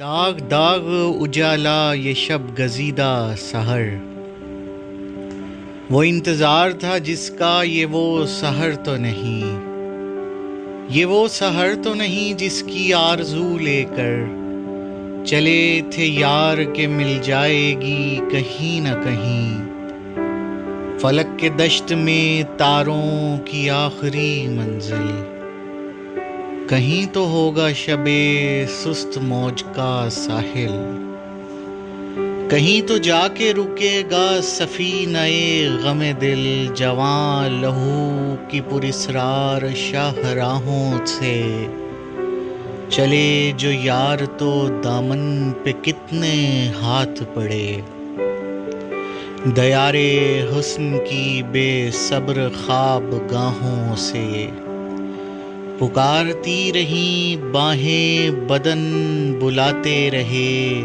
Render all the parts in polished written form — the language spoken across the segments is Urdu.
داغ داغ اجالا یہ شب گزیدہ سحر، وہ انتظار تھا جس کا یہ وہ سحر تو نہیں، یہ وہ سحر تو نہیں جس کی آرزو لے کر چلے تھے یار کہ مل جائے گی کہیں نہ کہیں، فلک کے دشت میں تاروں کی آخری منزل، کہیں تو ہوگا شب سست موج کا ساحل، کہیں تو جا کے رکے گا سفینہ غم دل، جواں لہو کی پراسرار شاہراہوں سے چلے جو یار تو دامن پہ کتنے ہاتھ پڑے، دیار حسن کی بے صبر خواب گاہوں سے پکارتی رہیں باہیں بدن بلاتے رہے،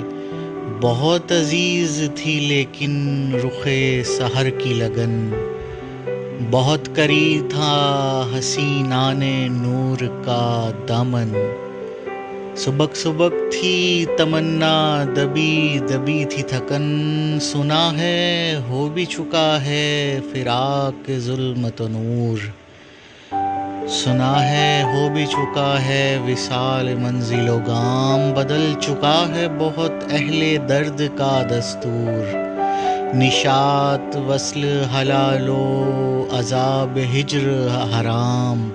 بہت عزیز تھی لیکن رخ سحر کی لگن، بہت قریب تھا حسینان نور کا دامن، سبک سبک تھی تمنا دبی دبی تھی تھکن، سنا ہے ہو بھی چکا ہے فراق ظلمت و نور، سنا ہے ہو بھی چکا ہے وصال منزل و گام، بدل چکا ہے بہت اہل درد کا دستور، نشاط وصل حلال و عذاب ہجر حرام،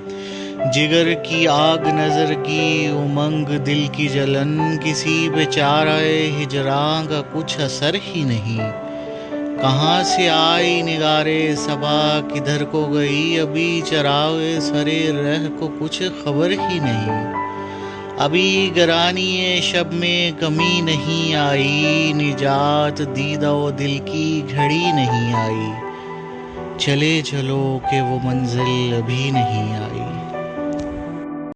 جگر کی آگ نظر کی امنگ دل کی جلن، کسی بیچارہ ہجراں کا کچھ اثر ہی نہیں، کہاں سے آئی نگارے صبا کدھر کو گئی، ابھی چراغ سرے رہ کو کچھ خبر ہی نہیں، ابھی گرانی شب میں کمی نہیں آئی، نجات دیدہ و دل کی گھڑی نہیں آئی، چلے چلو کہ وہ منزل ابھی نہیں آئی۔